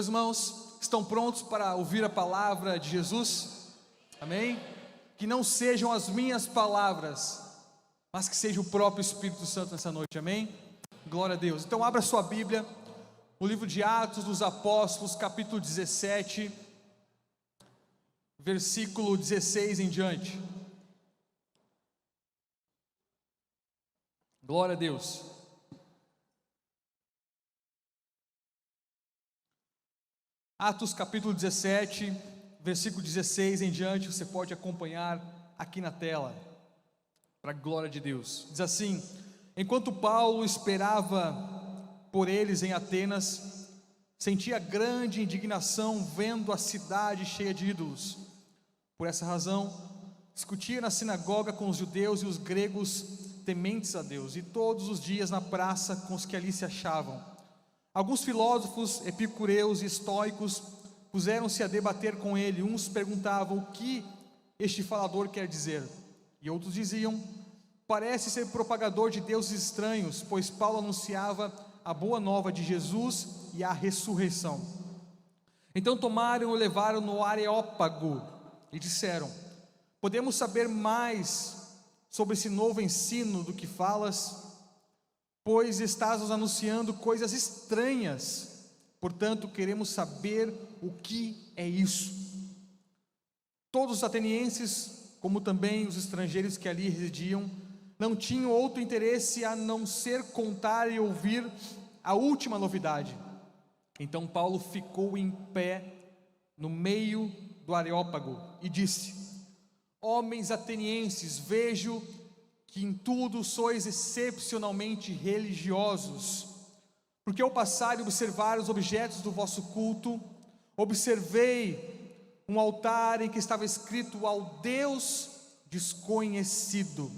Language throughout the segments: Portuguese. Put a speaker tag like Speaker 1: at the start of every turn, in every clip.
Speaker 1: Meus irmãos, estão prontos para ouvir a palavra de Jesus? Amém? Que não sejam as minhas palavras, mas que seja o próprio Espírito Santo nessa noite, amém? Glória a Deus. Então abra sua Bíblia, o livro de Atos dos Apóstolos, capítulo 17, versículo 16 em diante. Glória a Deus. Atos capítulo 17, versículo 16 em diante, você pode acompanhar aqui na tela, para a glória de Deus. Diz assim: enquanto Paulo esperava por eles em Atenas, sentia grande indignação vendo a cidade cheia de ídolos. Por essa razão, discutia na sinagoga com os judeus e os gregos tementes a Deus, e todos os dias na praça com os que ali se achavam. Alguns filósofos, epicureus e estoicos puseram-se a debater com ele. Uns perguntavam: o que este falador quer dizer? E outros diziam: parece ser propagador de deuses estranhos, pois Paulo anunciava a boa nova de Jesus e a ressurreição. Então tomaram e levaram no Areópago e disseram: podemos saber mais sobre esse novo ensino do que falas? Pois estás nos anunciando coisas estranhas, portanto queremos saber o que é isso. Todos os atenienses, como também os estrangeiros que ali residiam, não tinham outro interesse a não ser contar e ouvir a última novidade. Então Paulo ficou em pé no meio do Areópago e disse: homens atenienses, vejo que em tudo sois excepcionalmente religiosos, porque ao passar e observar os objetos do vosso culto, observei um altar em que estava escrito ao Deus desconhecido.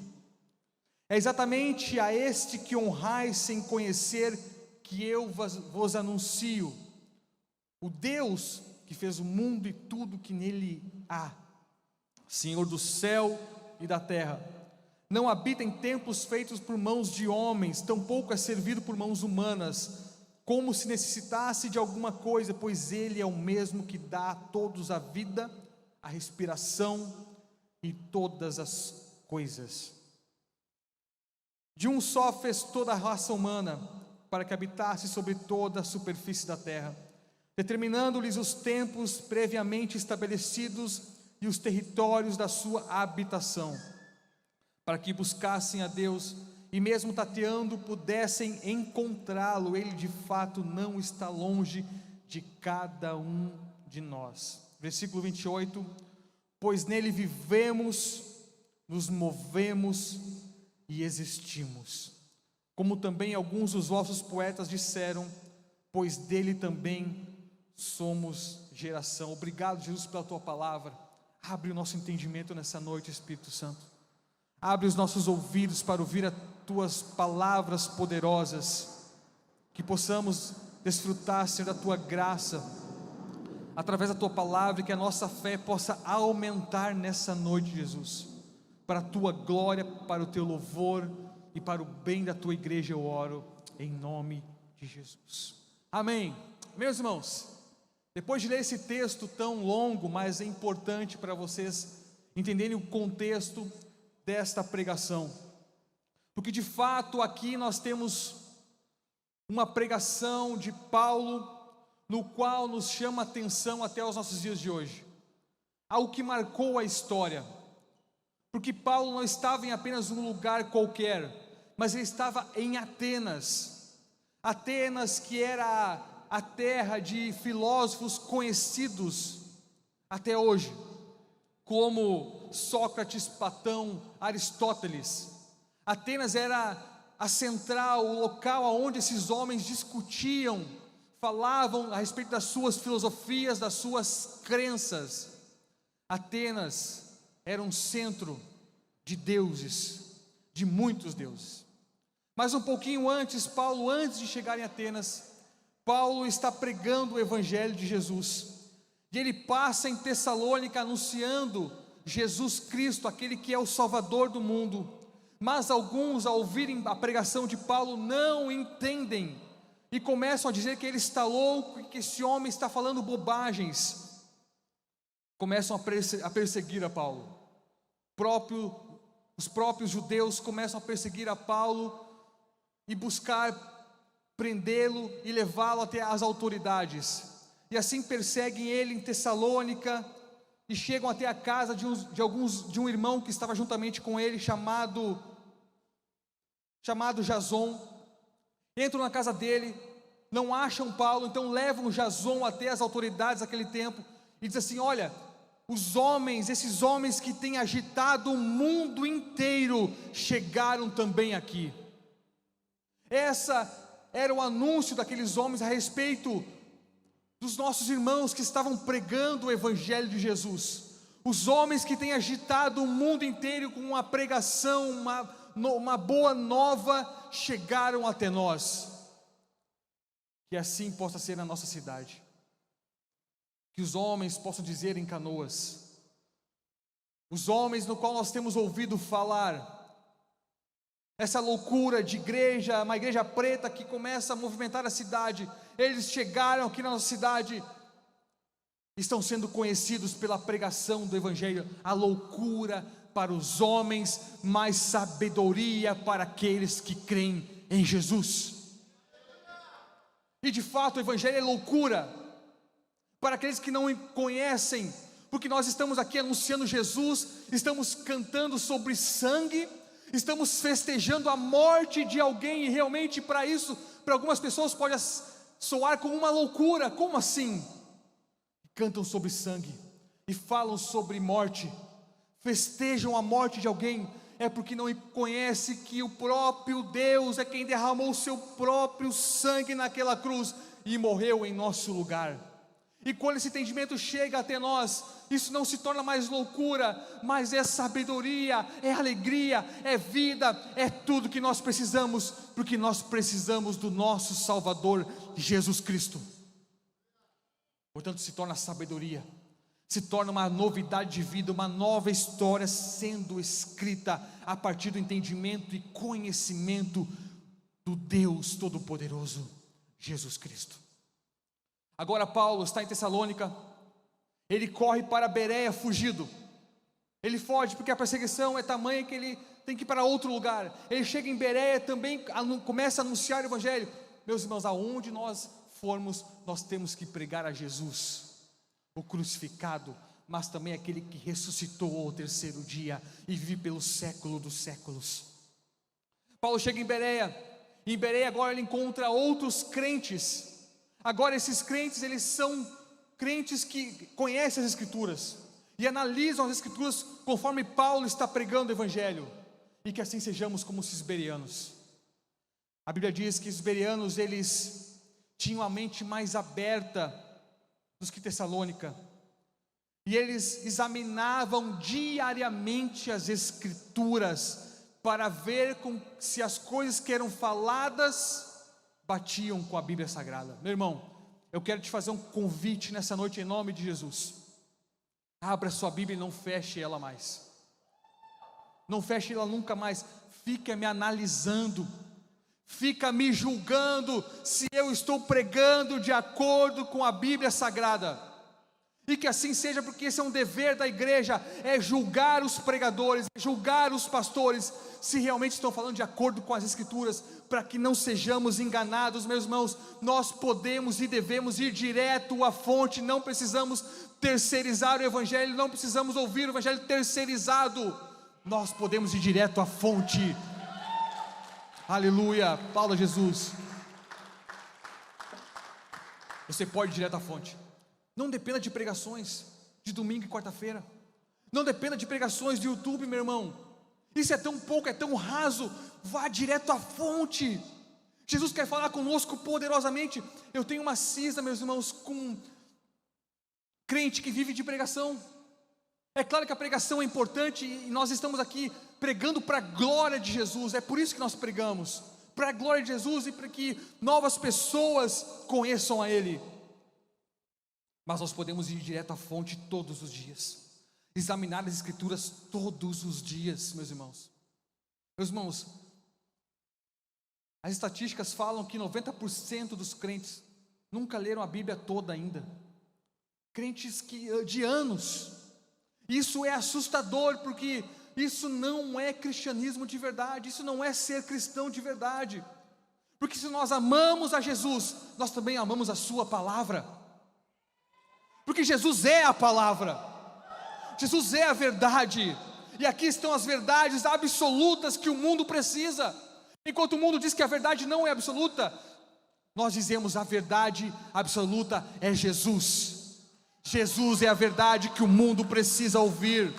Speaker 1: É exatamente a este que honrais sem conhecer que eu vos anuncio, o Deus que fez o mundo e tudo que nele há, Senhor do céu e da terra. Não habita em templos feitos por mãos de homens, tampouco é servido por mãos humanas, como se necessitasse de alguma coisa, pois Ele é o mesmo que dá a todos a vida, a respiração e todas as coisas. De um só fez toda a raça humana, para que habitasse sobre toda a superfície da terra, determinando-lhes os tempos previamente estabelecidos e os territórios da sua habitação, para que buscassem a Deus e mesmo tateando pudessem encontrá-lo. Ele de fato não está longe de cada um de nós. Versículo 28, pois nele vivemos, nos movemos e existimos, como também alguns dos vossos poetas disseram, pois dele também somos geração. Obrigado, Jesus, pela tua palavra. Abre o nosso entendimento nessa noite, Espírito Santo. Abre os nossos ouvidos para ouvir as tuas palavras poderosas, que possamos desfrutar, Senhor, da tua graça, através da tua palavra, e que a nossa fé possa aumentar nessa noite, Jesus, para a tua glória, para o teu louvor e para o bem da tua igreja eu oro, em nome de Jesus, amém. Meus irmãos, depois de ler esse texto tão longo, mas é importante para vocês entenderem o contexto desta pregação, porque de fato aqui nós temos uma pregação de Paulo, no qual nos chama a atenção até os nossos dias de hoje, algo que marcou a história, porque Paulo não estava em apenas um lugar qualquer, mas ele estava em Atenas, que era a terra de filósofos conhecidos até hoje, como Sócrates, Platão, Aristóteles. Atenas era a central, o local onde esses homens discutiam, falavam a respeito das suas filosofias, das suas crenças. Atenas era um centro de deuses, de muitos deuses. Mas um pouquinho antes, antes de chegar em Atenas, Paulo está pregando o evangelho de Jesus, e ele passa em Tessalônica anunciando Jesus Cristo, aquele que é o Salvador do mundo. Mas alguns, ao ouvirem a pregação de Paulo, não entendem e começam a dizer que ele está louco e que esse homem está falando bobagens. Começam a perseguir a Paulo. Os próprios judeus começam a perseguir a Paulo e buscar prendê-lo e levá-lo até as autoridades. E assim perseguem ele em Tessalônica e chegam até a casa de um irmão que estava juntamente com ele, chamado Jason. Entram na casa dele, não acham Paulo, então levam Jason até as autoridades daquele tempo e diz assim: olha, esses homens que têm agitado o mundo inteiro chegaram também aqui. Essa era o anúncio daqueles homens a respeito dos nossos irmãos que estavam pregando o evangelho de Jesus. Os homens que têm agitado o mundo inteiro com uma pregação, uma boa nova, chegaram até nós. Que assim possa ser na nossa cidade. Que os homens possam dizer em Canoas, os homens no qual nós temos ouvido falar, essa loucura de igreja, uma igreja preta que começa a movimentar a cidade, eles chegaram aqui na nossa cidade, estão sendo conhecidos pela pregação do evangelho. A loucura para os homens, mas sabedoria para aqueles que creem em Jesus. E de fato o evangelho é loucura para aqueles que não conhecem, porque nós estamos aqui anunciando Jesus, estamos cantando sobre sangue, estamos festejando a morte de alguém, e realmente para isso, para algumas pessoas pode soar como uma loucura. Como assim? Cantam sobre sangue e falam sobre morte, festejam a morte de alguém, é porque não conhece que o próprio Deus é quem derramou o seu próprio sangue naquela cruz e morreu em nosso lugar. E quando esse entendimento chega até nós, isso não se torna mais loucura, mas é sabedoria, é alegria, é vida, é tudo que nós precisamos, porque nós precisamos do nosso Salvador, Jesus Cristo. Portanto, se torna sabedoria, se torna uma novidade de vida, uma nova história sendo escrita a partir do entendimento e conhecimento do Deus Todo-Poderoso, Jesus Cristo. Agora Paulo está em Tessalônica, ele corre para Bereia fugido, ele foge porque a perseguição é tamanha que ele tem que ir para outro lugar. Ele chega em Bereia, também começa a anunciar o evangelho. Meus irmãos, aonde nós formos, nós temos que pregar a Jesus, o crucificado, mas também aquele que ressuscitou ao terceiro dia e vive pelo século dos séculos. Paulo chega em Bereia, e em Bereia agora ele encontra outros crentes. Agora esses crentes, eles são crentes que conhecem as Escrituras e analisam as Escrituras conforme Paulo está pregando o evangelho, e que assim sejamos como os bereanos. A Bíblia diz que os bereanos, eles tinham a mente mais aberta dos que Tessalônica, e eles examinavam diariamente as Escrituras para ver se as coisas que eram faladas batiam com a Bíblia Sagrada. Meu irmão, eu quero te fazer um convite nessa noite em nome de Jesus. Abra sua Bíblia e não feche ela mais. Não feche ela nunca mais. Fica me analisando, fica me julgando se eu estou pregando de acordo com a Bíblia Sagrada. E que assim seja, porque esse é um dever da igreja, é julgar os pregadores, é julgar os pastores, se realmente estão falando de acordo com as Escrituras, para que não sejamos enganados. Meus irmãos, nós podemos e devemos ir direto à fonte, não precisamos terceirizar o evangelho, não precisamos ouvir o evangelho terceirizado, nós podemos ir direto à fonte. Aleluia, Paulo Jesus. Você pode ir direto à fonte. Não dependa de pregações de domingo e quarta-feira. Não dependa de pregações de YouTube, meu irmão. Isso é tão pouco, é tão raso. Vá direto à fonte. Jesus quer falar conosco poderosamente. Eu tenho uma cisma, meus irmãos, com crente que vive de pregação. É claro que a pregação é importante e nós estamos aqui pregando para a glória de Jesus. É por isso que nós pregamos, para a glória de Jesus e para que novas pessoas conheçam a Ele. Mas nós podemos ir direto à fonte todos os dias, examinar as Escrituras todos os dias, meus irmãos. Meus irmãos, As estatísticas falam que 90% dos crentes nunca leram a Bíblia toda ainda. Crentes de anos. Isso é assustador, porque isso não é cristianismo de verdade, isso não é ser cristão de verdade. Porque se nós amamos a Jesus, nós também amamos a sua palavra. Porque Jesus é a palavra, Jesus é a verdade, e aqui estão as verdades absolutas que o mundo precisa. Enquanto o mundo diz que a verdade não é absoluta, nós dizemos a verdade absoluta é Jesus. Jesus é a verdade que o mundo precisa ouvir.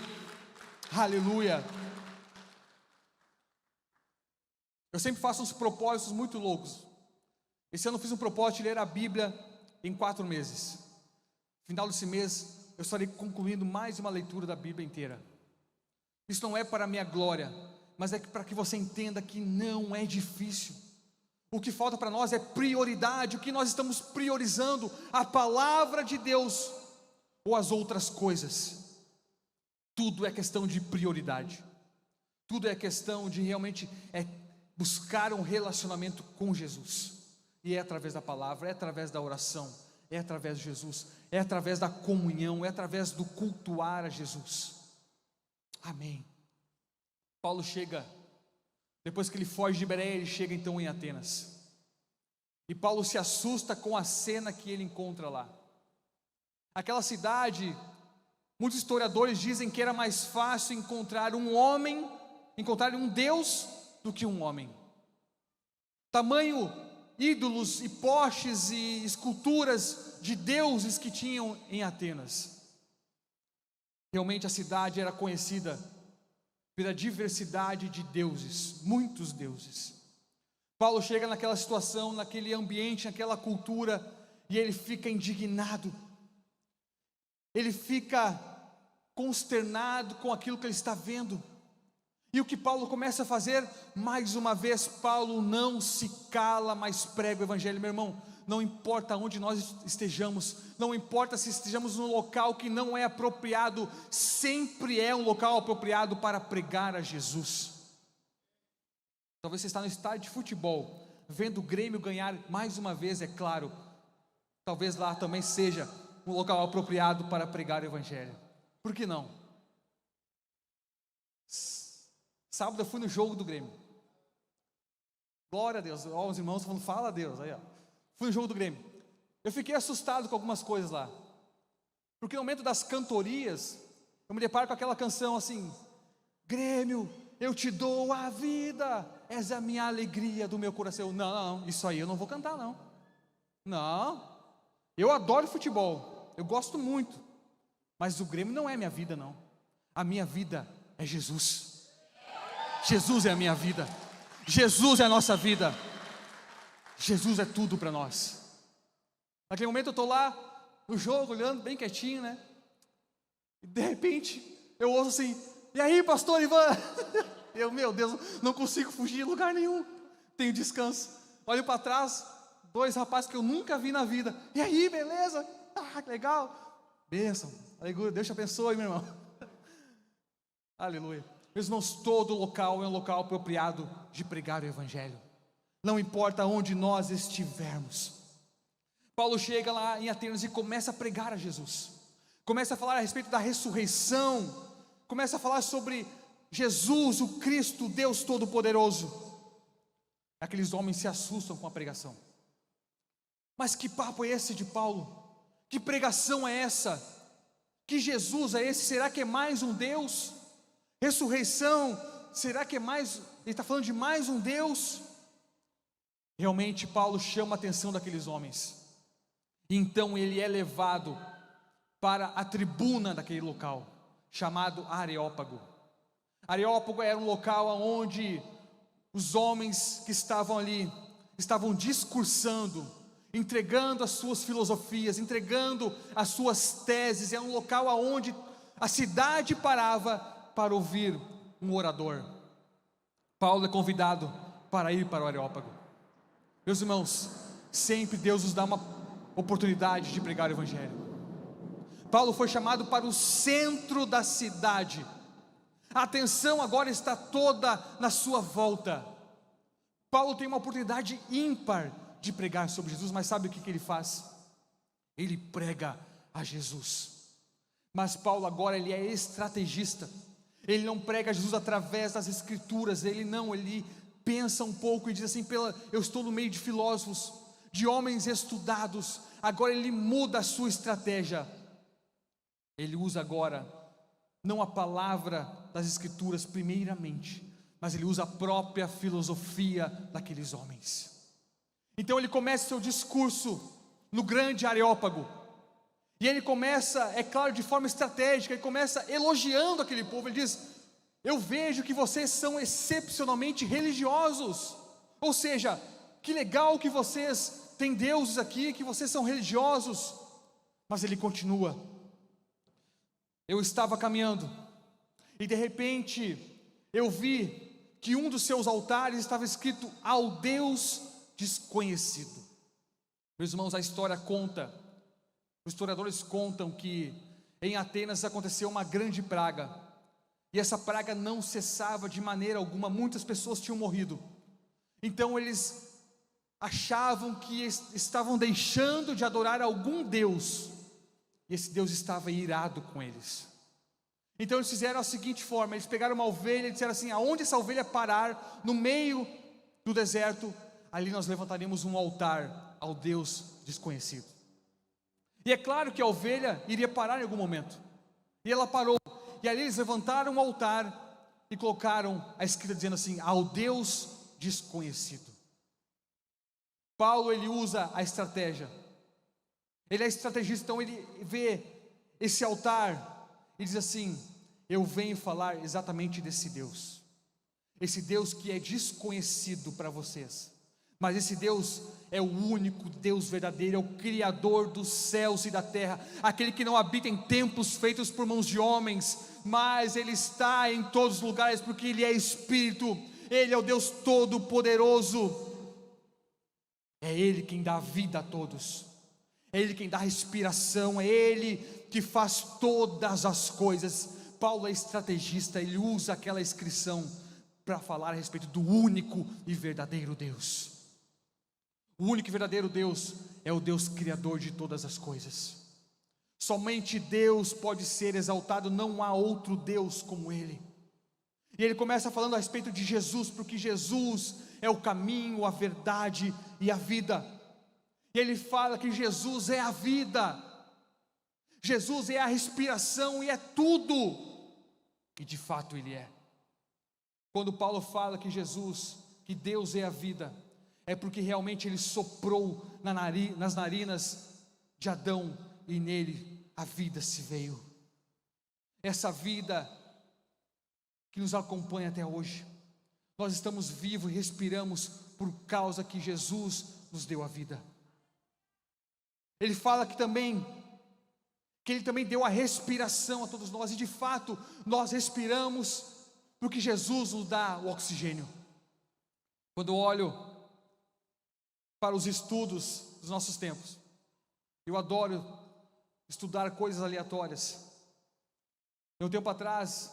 Speaker 1: Aleluia. Eu sempre faço uns propósitos muito loucos. Esse ano eu fiz um propósito de ler a Bíblia em 4 meses. No final desse mês eu estarei concluindo mais uma leitura da Bíblia inteira. Isso não é para a minha glória, mas é para que você entenda que não é difícil. O que falta para nós é prioridade. O que nós estamos priorizando? A palavra de Deus ou as outras coisas? Tudo é questão de prioridade. Tudo é questão de realmente buscar um relacionamento com Jesus. E é através da palavra, é através da oração, é através de Jesus, é através da comunhão, é através do cultuar a Jesus. Amém. Paulo chega, depois que ele foge de Bereia, ele chega então em Atenas. E Paulo se assusta com a cena que ele encontra lá. Aquela cidade, muitos historiadores dizem que era mais fácil encontrar um Deus do que um homem. Tamanho ídolos e postes e esculturas de deuses que tinham em Atenas. Realmente a cidade era conhecida pela diversidade de deuses, muitos deuses. Paulo chega naquela situação, naquele ambiente, naquela cultura, e ele fica indignado. Ele fica consternado com aquilo que ele está vendo. E o que Paulo começa a fazer? Mais uma vez, Paulo não se cala, mas prega o evangelho. Meu irmão, não importa onde nós estejamos, não importa se estejamos num local que não é apropriado, sempre é um local apropriado para pregar a Jesus. Talvez você está no estádio de futebol, vendo o Grêmio ganhar mais uma vez, é claro. Talvez lá também seja um local apropriado para pregar o evangelho. Por que não? Sábado eu fui no jogo do Grêmio. Glória a Deus. Ó, os irmãos falando, fala a Deus. Aí, ó. Fui no jogo do Grêmio. Eu fiquei assustado com algumas coisas lá. Porque no momento das cantorias, eu me deparo com aquela canção assim: Grêmio, eu te dou a vida, és a minha alegria do meu coração. Não, isso aí eu não vou cantar não. Não, eu adoro futebol, eu gosto muito, mas o Grêmio não é minha vida não. A minha vida é Jesus. Jesus é a minha vida, Jesus é a nossa vida, Jesus é tudo para nós. Naquele momento eu estou lá no jogo, olhando bem quietinho, né? E de repente eu ouço assim: e aí, pastor Ivan? Eu, meu Deus, não consigo fugir de lugar nenhum, tenho descanso. Olho para trás, 2 rapazes que eu nunca vi na vida. E aí, beleza? Ah, que legal. Bênção, aleluia, Deus te abençoe, meu irmão. Aleluia. Meus irmãos, todo local é um local apropriado de pregar o evangelho. Não importa onde nós estivermos. Paulo chega lá em Atenas e começa a pregar a Jesus. Começa a falar a respeito da ressurreição. Começa a falar sobre Jesus, o Cristo, Deus Todo-Poderoso. Aqueles homens se assustam com a pregação. Mas que papo é esse de Paulo? Que pregação é essa? Que Jesus é esse? Será que é mais um Deus? Ressurreição, será que é mais? Ele está falando de mais um Deus? Realmente Paulo chama a atenção daqueles homens. E então ele é levado para a tribuna daquele local, chamado Areópago. Areópago era um local onde os homens que estavam ali estavam discursando, entregando as suas filosofias, entregando as suas teses. É um local onde a cidade parava para ouvir um orador. Paulo é convidado para ir para o Areópago. Meus irmãos, sempre Deus nos dá uma oportunidade de pregar o evangelho. Paulo foi chamado para o centro da cidade. A atenção agora está toda na sua volta. Paulo tem uma oportunidade ímpar de pregar sobre Jesus, mas sabe o que ele faz? Ele prega a Jesus. Mas Paulo agora ele é estrategista. Ele não prega Jesus através das escrituras, ele pensa um pouco e diz assim: eu estou no meio de filósofos, de homens estudados. Agora ele muda a sua estratégia. Ele usa agora não a palavra das escrituras primeiramente, mas ele usa a própria filosofia daqueles homens. Então ele começa seu discurso no grande Areópago, e ele começa, é claro, de forma estratégica. Ele começa elogiando aquele povo. Ele diz: eu vejo que vocês são excepcionalmente religiosos. Ou seja, que legal que vocês têm deuses aqui, que vocês são religiosos. Mas ele continua: eu estava caminhando, e de repente eu vi que um dos seus altares estava escrito: ao Deus desconhecido. Meus irmãos, a história conta, os historiadores contam que em Atenas aconteceu uma grande praga, e essa praga não cessava de maneira alguma. Muitas pessoas tinham morrido. Então eles achavam que estavam deixando de adorar algum Deus, e esse Deus estava irado com eles. Então eles fizeram a seguinte forma: eles pegaram uma ovelha e disseram assim: aonde essa ovelha parar, no meio do deserto, ali nós levantaremos um altar ao Deus desconhecido. E é claro que a ovelha iria parar em algum momento, e ela parou, e ali eles levantaram um altar e colocaram a escrita dizendo assim: ao Deus desconhecido. Paulo ele usa a estratégia, ele é estrategista. Então ele vê esse altar e diz assim: eu venho falar exatamente desse Deus, esse Deus que é desconhecido para vocês, mas esse Deus é o único Deus verdadeiro, é o Criador dos céus e da terra, aquele que não habita em templos feitos por mãos de homens, mas Ele está em todos os lugares, porque Ele é Espírito. Ele é o Deus Todo-Poderoso, é Ele quem dá vida a todos, é Ele quem dá respiração, é Ele que faz todas as coisas. Paulo é estrategista, ele usa aquela inscrição para falar a respeito do único e verdadeiro Deus. O único e verdadeiro Deus é o Deus Criador de todas as coisas. Somente Deus pode ser exaltado, não há outro Deus como Ele. E ele começa falando a respeito de Jesus, porque Jesus é o caminho, a verdade e a vida. E ele fala que Jesus é a vida, Jesus é a respiração e é tudo, e de fato Ele é. Quando Paulo fala que que Deus é a vida, é porque realmente Ele soprou nas narinas de Adão, e nele a vida se veio. Essa vida que nos acompanha até hoje, nós estamos vivos e respiramos por causa que Jesus nos deu a vida. Ele fala que Ele também deu a respiração a todos nós, e de fato nós respiramos porque Jesus nos dá o oxigênio. Quando eu olho para os estudos dos nossos tempos, eu adoro estudar coisas aleatórias. Um tempo atrás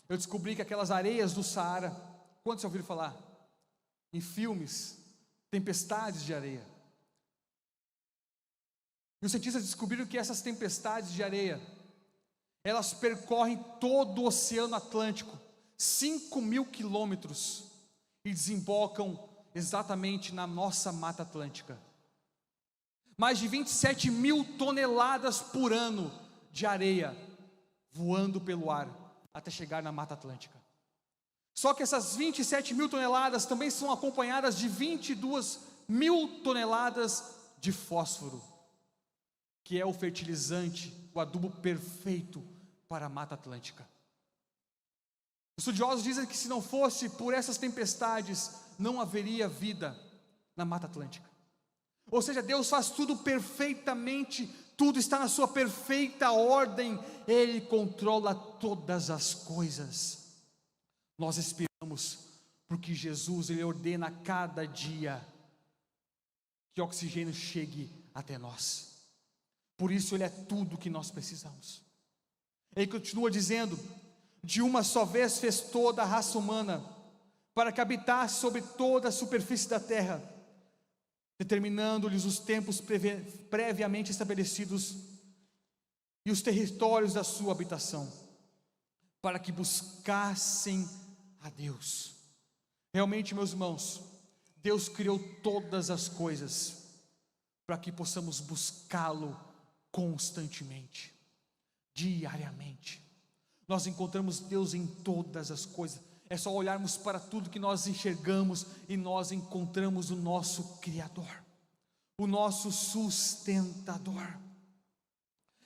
Speaker 1: eu descobri que aquelas areias do Saara, quantos já ouviram falar? Em filmes, tempestades de areia. E os cientistas descobriram que essas tempestades de areia, elas percorrem todo o Oceano Atlântico, 5.000 quilômetros, e desembocam exatamente na nossa Mata Atlântica. Mais de 27.000 toneladas por ano de areia voando pelo ar até chegar na Mata Atlântica. Só que essas 27.000 toneladas também são acompanhadas de 22.000 toneladas de fósforo, que é o fertilizante, o adubo perfeito para a Mata Atlântica. Os estudiosos dizem que se não fosse por essas tempestades, não haveria vida na Mata Atlântica. Ou seja, Deus faz tudo perfeitamente, tudo está na sua perfeita ordem, Ele controla todas as coisas. Nós esperamos, porque Jesus, Ele ordena a cada dia que o oxigênio chegue até nós. Por isso Ele é tudo que nós precisamos. Ele continua dizendo: de uma só vez fez toda a raça humana, para que habitasse sobre toda a superfície da terra, determinando-lhes os tempos previamente estabelecidos e os territórios da sua habitação, para que buscassem a Deus. Realmente, meus irmãos, Deus criou todas as coisas para que possamos buscá-lo constantemente, diariamente. Nós encontramos Deus em todas as coisas. É só olharmos para tudo que nós enxergamos e nós encontramos o nosso Criador, o nosso sustentador.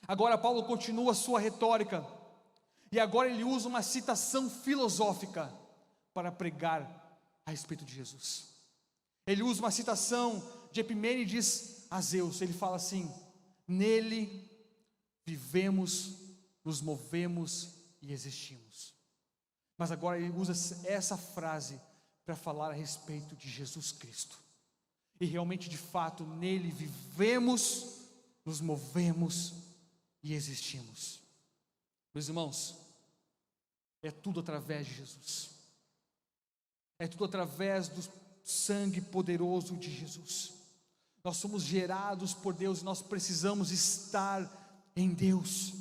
Speaker 1: Agora Paulo continua a sua retórica, e agora ele usa uma citação filosófica para pregar a respeito de Jesus. Ele usa uma citação de Epimênides a Zeus. Ele fala assim: nele vivemos, nos movemos e existimos. Mas agora ele usa essa frase para falar a respeito de Jesus Cristo. E realmente, de fato, nele vivemos, nos movemos e existimos. Meus irmãos, é tudo através de Jesus. É tudo através do sangue poderoso de Jesus. Nós somos gerados por Deus e nós precisamos estar em Deus.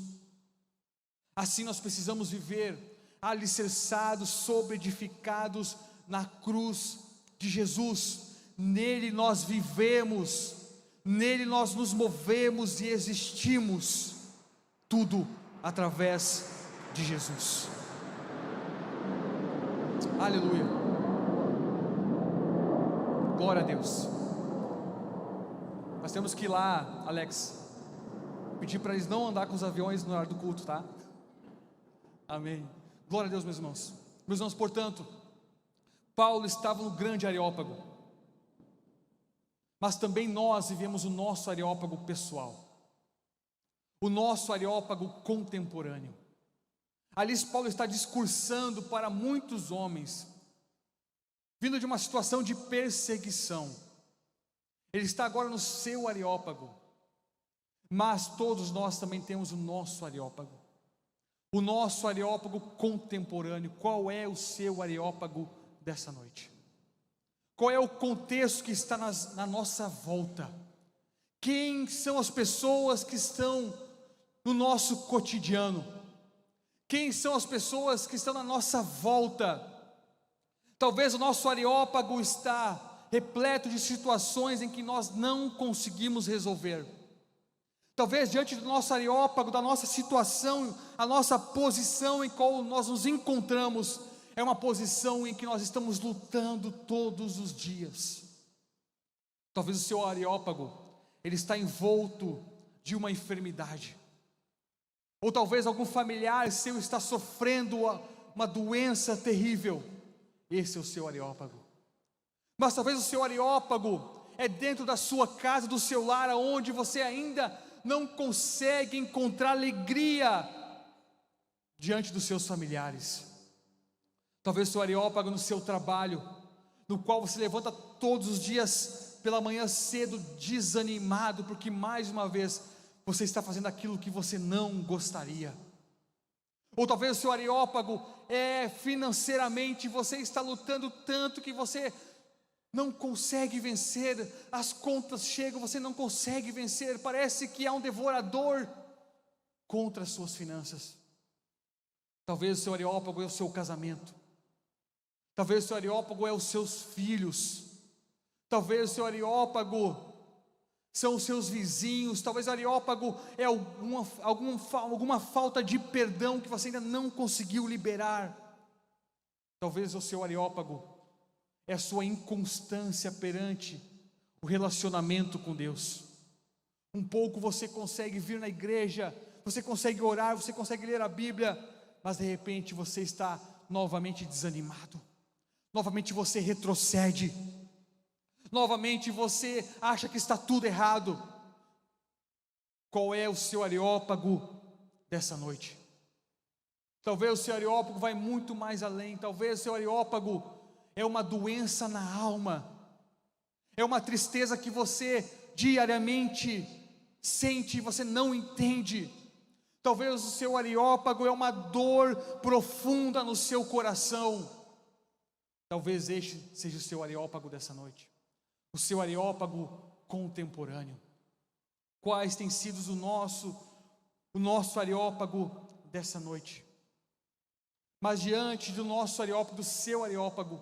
Speaker 1: Assim nós precisamos viver alicerçados, sobreedificados na cruz de Jesus. Nele nós vivemos, nele nós nos movemos e existimos, tudo através de Jesus. Aleluia, glória a Deus. Nós temos que ir lá, Alex, pedir para eles não andar com os aviões no horário do culto, tá? Amém. Glória a Deus, meus irmãos. Meus irmãos, portanto, Paulo estava no grande Areópago, mas também nós vivemos o nosso Areópago pessoal, o nosso Areópago contemporâneo. Ali Paulo está discursando para muitos homens, vindo de uma situação de perseguição. Ele está agora no seu Areópago, mas todos nós também temos o nosso Areópago. O nosso Areópago contemporâneo. Qual é o seu Areópago dessa noite? Qual é o contexto que está na nossa volta? Quem são as pessoas que estão no nosso cotidiano? Quem são as pessoas que estão na nossa volta? Talvez o nosso Areópago está repleto de situações em que nós não conseguimos resolver. Talvez diante do nosso Areópago, da nossa situação, a nossa posição em qual nós nos encontramos, é uma posição em que nós estamos lutando todos os dias. Talvez o seu Areópago, ele está envolto de uma enfermidade. Ou talvez algum familiar seu está sofrendo uma doença terrível. Esse é o seu Areópago. Mas talvez o seu Areópago é dentro da sua casa, do seu lar, onde você ainda não consegue encontrar alegria diante dos seus familiares. Talvez o seu Areópago no seu trabalho, no qual você levanta todos os dias pela manhã cedo desanimado, porque mais uma vez você está fazendo aquilo que você não gostaria. Ou talvez o seu Areópago é financeiramente, você está lutando tanto que você não consegue vencer, as contas chegam, você não consegue vencer, parece que há um devorador contra as suas finanças. Talvez o seu Areópago é o seu casamento, talvez o seu Areópago é os seus filhos, talvez o seu Areópago são os seus vizinhos, talvez o Areópago é alguma falta de perdão que você ainda não conseguiu liberar. Talvez o seu Areópago é a sua inconstância perante o relacionamento com Deus. Um pouco você consegue vir na igreja, você consegue orar, você consegue ler a Bíblia, mas de repente você está novamente desanimado, novamente você retrocede, novamente você acha que está tudo errado. Qual é o seu Areópago dessa noite? Talvez o seu Areópago vai muito mais além, talvez o seu Areópago é uma doença na alma, é uma tristeza que você diariamente sente e você não entende. Talvez o seu Areópago é uma dor profunda no seu coração, Talvez este seja o seu areópago dessa noite, o seu areópago contemporâneo. Quais têm sido o nosso areópago dessa noite? Mas diante do nosso areópago, do seu areópago,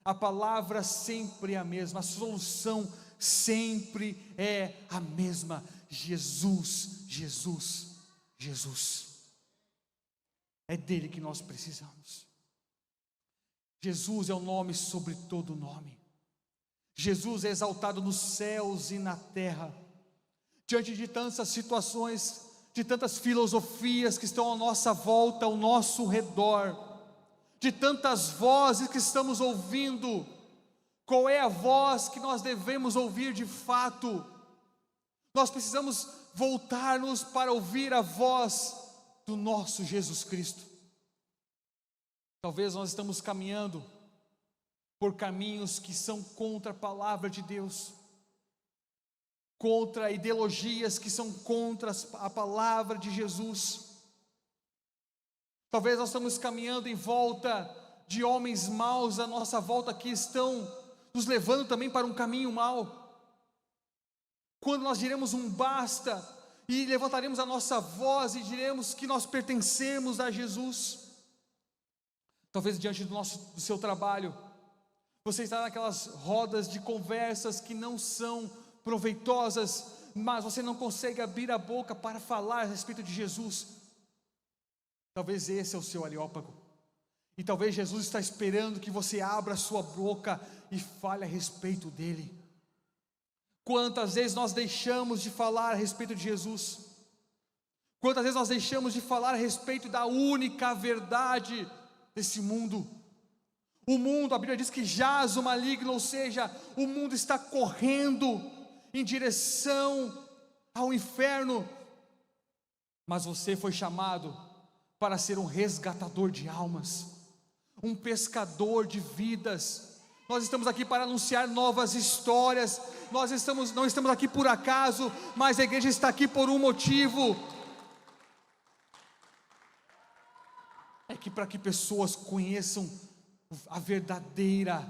Speaker 1: a palavra sempre é a mesma, a solução sempre é a mesma: Jesus, Jesus, Jesus. É dele que nós precisamos. Jesus é o nome sobre todo nome. Jesus é exaltado nos céus e na terra. Diante de tantas situações, de tantas filosofias que estão à nossa volta, ao nosso redor, de tantas vozes que estamos ouvindo, qual é a voz que nós devemos ouvir de fato? Nós precisamos voltar-nos para ouvir a voz do nosso Jesus Cristo. Talvez nós estamos caminhando por caminhos que são contra a palavra de Deus, contra ideologias que são contra a palavra de Jesus. Talvez nós estamos caminhando em volta de homens maus à nossa volta, que estão nos levando também para um caminho mau. Quando nós diremos um basta e levantaremos a nossa voz e diremos que nós pertencemos a Jesus. Talvez diante do seu trabalho, você está naquelas rodas de conversas que não são proveitosas, mas você não consegue abrir a boca para falar a respeito de Jesus. Talvez esse é o seu areópago, e talvez Jesus está esperando que você abra a sua boca e fale a respeito dele. Quantas vezes nós deixamos de falar a respeito de Jesus? Quantas vezes nós deixamos de falar a respeito da única verdade desse mundo? O mundo, a Bíblia diz que jaz o maligno, ou seja, o mundo está correndo em direção ao inferno, mas você foi chamado para ser um resgatador de almas, um pescador de vidas. Nós estamos aqui para anunciar novas histórias. Nós não estamos aqui por acaso, mas a igreja está aqui por um motivo. É que para que pessoas conheçam a verdadeira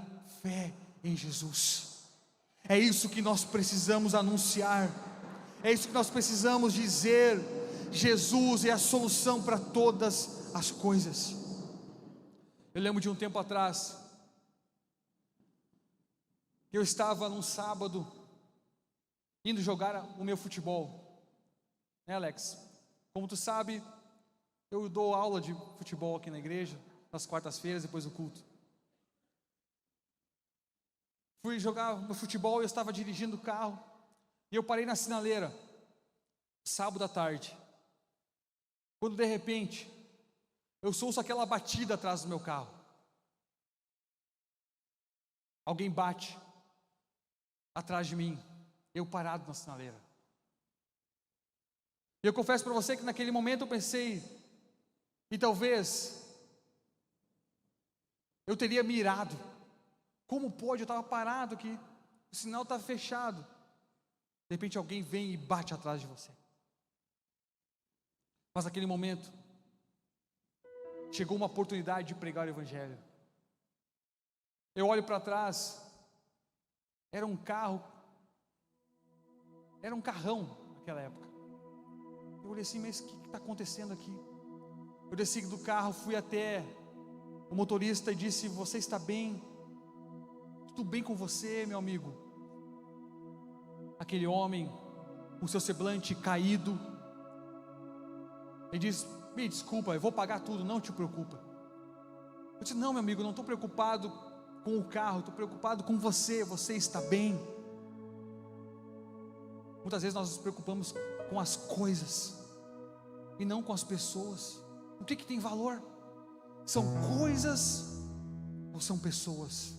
Speaker 1: fé em Jesus. É isso que nós precisamos anunciar, é isso que nós precisamos dizer: Jesus é a solução para todas as coisas. Eu lembro de um tempo atrás, eu estava num sábado, indo jogar o meu futebol, né, Alex? Como tu sabe, eu dou aula de futebol aqui na igreja, nas quartas-feiras, depois do culto. Fui jogar meu futebol, eu estava dirigindo o carro, e eu parei na sinaleira, sábado à tarde, quando de repente, eu ouço aquela batida atrás do meu carro. Alguém bate atrás de mim, eu parado na sinaleira. E eu confesso para você que naquele momento eu pensei, e talvez eu teria mirado. Como pode? Eu estava parado aqui, o sinal estava fechado. De repente alguém vem e bate atrás de você. Mas naquele momento chegou uma oportunidade de pregar o Evangelho. Eu olho para trás, era um carrão naquela época. Eu olhei assim, mas o que está acontecendo aqui? Eu desci do carro, fui até o motorista e disse: você está bem? Tudo bem com você, meu amigo? Aquele homem, com seu semblante caído, ele diz: me desculpa, eu vou pagar tudo, não te preocupa. Eu disse: não, meu amigo, não estou preocupado com o carro, estou preocupado com você, você está bem? Muitas vezes nós nos preocupamos com as coisas e não com as pessoas. O que tem valor? São coisas ou são pessoas?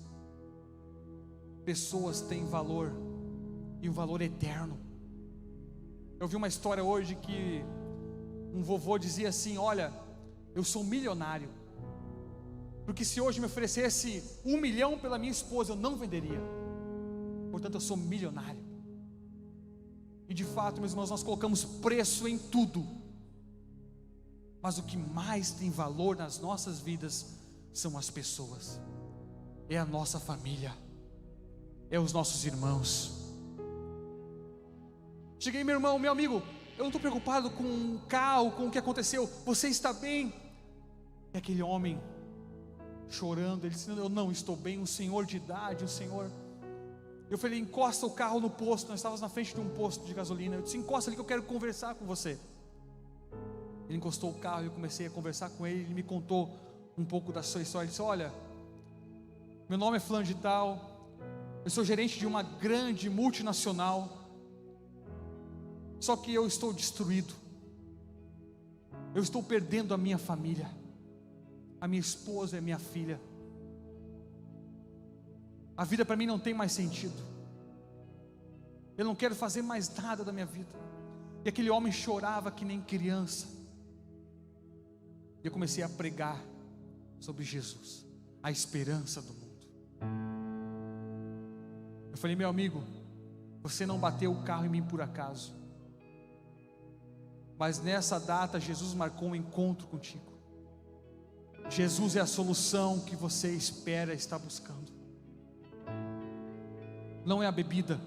Speaker 1: Pessoas têm valor, e um valor eterno. Eu vi uma história hoje que um vovô dizia assim: olha, eu sou milionário, porque se hoje me oferecesse 1 milhão pela minha esposa, eu não venderia. Portanto, eu sou milionário. E de fato, meus irmãos, nós colocamos preço em tudo, mas o que mais tem valor nas nossas vidas são as pessoas. é a nossa família, é os nossos irmãos. Cheguei, meu irmão, meu amigo, eu não estou preocupado com o carro, com o que aconteceu, você está bem? E aquele homem chorando, ele disse: eu não estou bem, um senhor de idade, um senhor. Eu falei: encosta o carro no posto. Nós estávamos na frente de um posto de gasolina. Eu disse: encosta ali que eu quero conversar com você. Ele encostou o carro e eu comecei a conversar com ele. Ele me contou um pouco da sua história. Ele disse: olha, meu nome é fulano de tal, eu sou gerente de uma grande multinacional, só que eu estou destruído, eu estou perdendo a minha família, a minha esposa e a minha filha. A vida para mim não tem mais sentido, eu não quero fazer mais nada da minha vida. E aquele homem chorava que nem criança. E eu comecei a pregar sobre Jesus, a esperança do mundo. Eu falei: meu amigo, você não bateu o carro em mim por acaso, mas nessa data Jesus marcou um encontro contigo. Jesus é a solução que você espera, está buscando. Não é a bebida,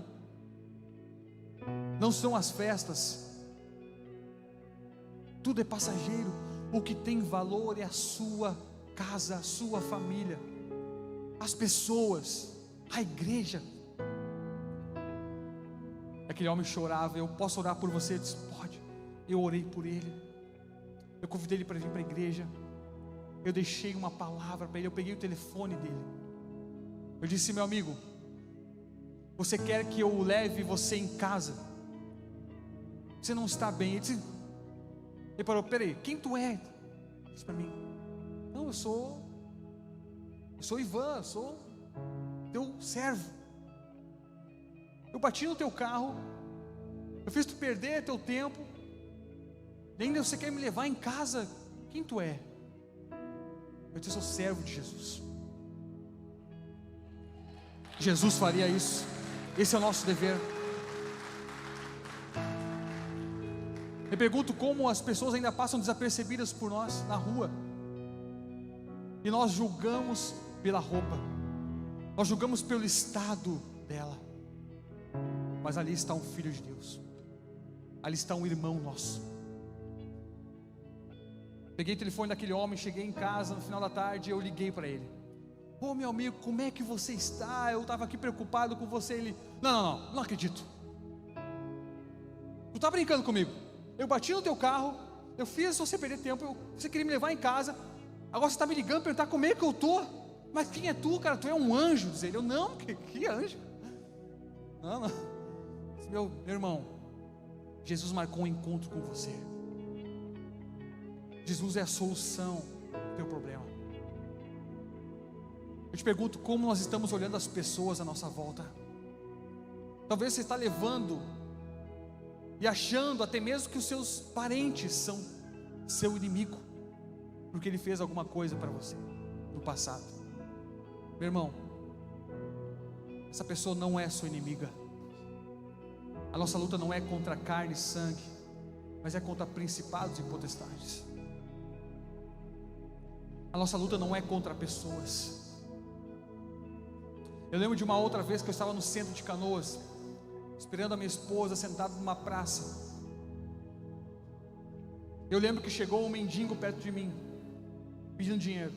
Speaker 1: não são as festas, tudo é passageiro. O que tem valor é a sua casa, a sua família, as pessoas, a igreja. Aquele homem chorava. Eu posso orar por você? Eu disse: pode. Eu orei por ele, eu convidei ele para vir para a igreja, eu deixei uma palavra para ele, eu peguei o telefone dele, eu disse: meu amigo, você quer que eu leve você em casa? Você não está bem. Ele parou: peraí, quem tu é? Ele disse para mim: não, eu sou Ivan, eu sou teu servo, eu bati no teu carro, eu fiz tu perder teu tempo, e ainda você quer me levar em casa? Quem tu é? Eu disse: eu sou servo de Jesus. Jesus faria isso, esse é o nosso dever. Eu pergunto como as pessoas ainda passam desapercebidas por nós na rua, e nós julgamos pela roupa, nós julgamos pelo estado dela, mas ali está um filho de Deus, ali está um irmão nosso. Peguei o telefone daquele homem, cheguei em casa no final da tarde, eu liguei para ele: ô meu amigo, como é que você está? Eu estava aqui preocupado com você. Ele: não acredito, tu está brincando comigo? Eu bati no teu carro, eu fiz você perder tempo, você queria me levar em casa, agora você está me ligando, perguntar como é que eu estou? Mas quem é tu, cara? Tu é um anjo, diz ele. Eu: não, que anjo? Não. Meu irmão, Jesus marcou um encontro com você. Jesus é a solução do teu problema. Eu te pergunto, como nós estamos olhando as pessoas à nossa volta? Talvez você está levando e achando até mesmo que os seus parentes são seu inimigo, porque ele fez alguma coisa para você no passado. Meu irmão, essa pessoa não é sua inimiga. A nossa luta não é contra carne e sangue, mas é contra principados e potestades. A nossa luta não é contra pessoas. Eu lembro de uma outra vez que eu estava no centro de Canoas, esperando a minha esposa, sentado numa praça. Eu lembro que chegou um mendigo perto de mim, pedindo dinheiro.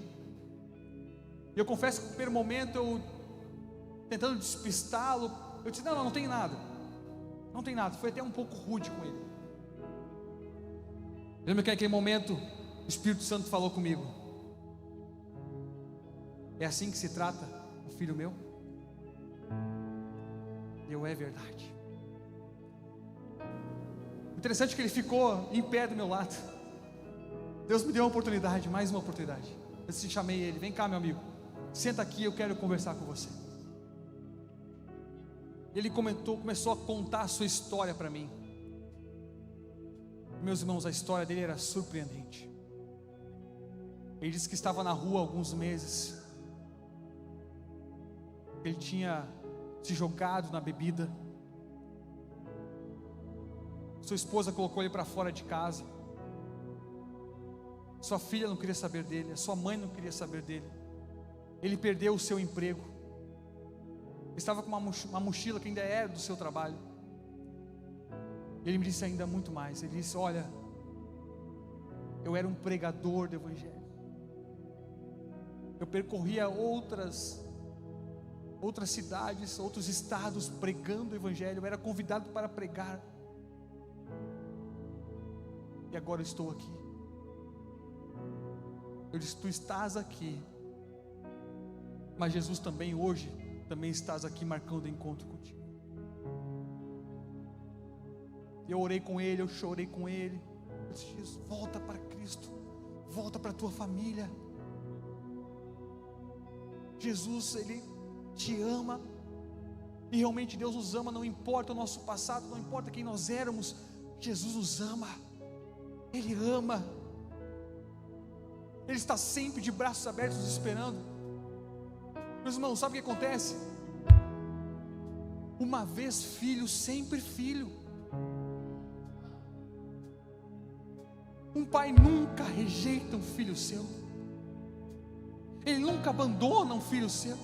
Speaker 1: E eu confesso que no primeiro momento, eu tentando despistá-lo, eu disse: não tem nada, não tem nada. Foi até um pouco rude com ele. Eu lembro que naquele momento o Espírito Santo falou comigo: é assim que se trata o filho meu? É verdade. Interessante que ele ficou em pé do meu lado. Deus me deu uma oportunidade, mais uma oportunidade. Eu chamei ele: vem cá, meu amigo, senta aqui, eu quero conversar com você. Ele começou a contar a sua história para mim. Meus irmãos, a história dele era surpreendente. Ele disse que estava na rua há alguns meses. Ele tinha se jogado na bebida. Sua esposa colocou ele para fora de casa. Sua filha não queria saber dele, a sua mãe não queria saber dele. Ele perdeu o seu emprego. Ele estava com uma mochila que ainda era do seu trabalho. Ele me disse ainda muito mais. Ele disse: olha, eu era um pregador do Evangelho. Eu percorria outras cidades, outros estados pregando o Evangelho. Eu era convidado para pregar. E agora eu estou aqui. Eu disse: tu estás aqui, mas Jesus também hoje, também estás aqui marcando encontro contigo. Eu orei com ele, eu chorei com ele. Eu disse: Jesus, volta para Cristo, volta para a tua família. Jesus, Ele te ama, e realmente Deus nos ama, não importa o nosso passado, não importa quem nós éramos, Jesus nos ama, Ele ama, Ele está sempre de braços abertos nos esperando. Meus irmãos, sabe o que acontece? Uma vez filho, sempre filho. Um pai nunca rejeita um filho seu, ele nunca abandona um filho seu.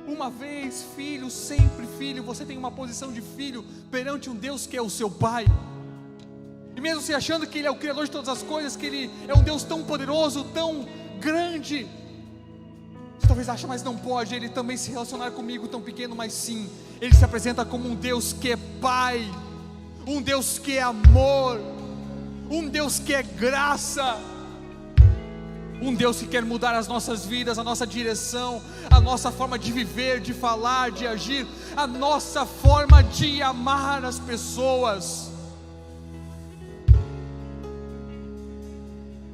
Speaker 1: Uma vez filho, sempre filho. Você tem uma posição de filho perante um Deus que é o seu Pai. E mesmo se achando que Ele é o Criador de todas as coisas, que Ele é um Deus tão poderoso, tão grande, você talvez ache, mas não pode Ele também se relacionar comigo, tão pequeno. Mas sim, Ele se apresenta como um Deus que é Pai, um Deus que é amor, um Deus que é graça, um Deus que quer mudar as nossas vidas, a nossa direção, a nossa forma de viver, de falar, de agir, a nossa forma de amar as pessoas.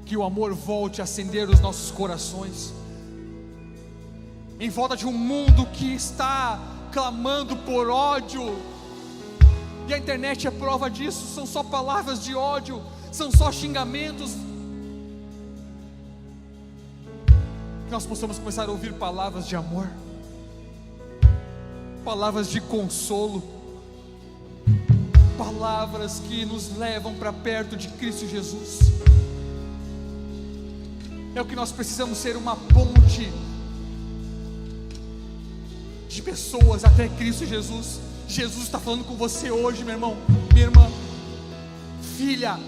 Speaker 1: Que o amor volte a acender os nossos corações, em volta de um mundo que está clamando por ódio, e a internet é prova disso. São só palavras de ódio, são só xingamentos. Que nós possamos começar a ouvir palavras de amor, palavras de consolo, palavras que nos levam para perto de Cristo Jesus. É o que nós precisamos ser, uma ponte de pessoas até Cristo Jesus. Jesus está falando com você hoje, meu irmão, minha irmã, filha,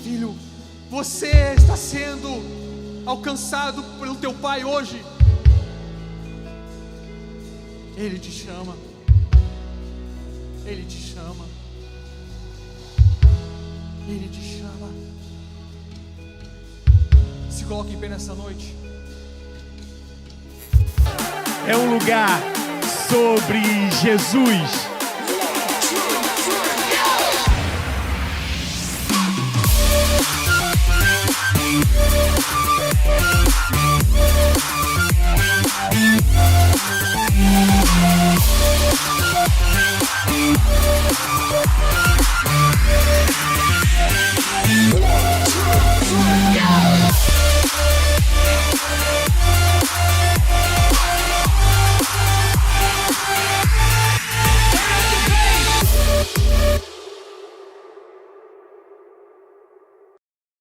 Speaker 1: filho. Você está sendo alcançado pelo teu Pai hoje. Ele te chama, Ele te chama, Ele te chama. Se coloque em pé nessa noite.
Speaker 2: É um lugar sobre Jesus.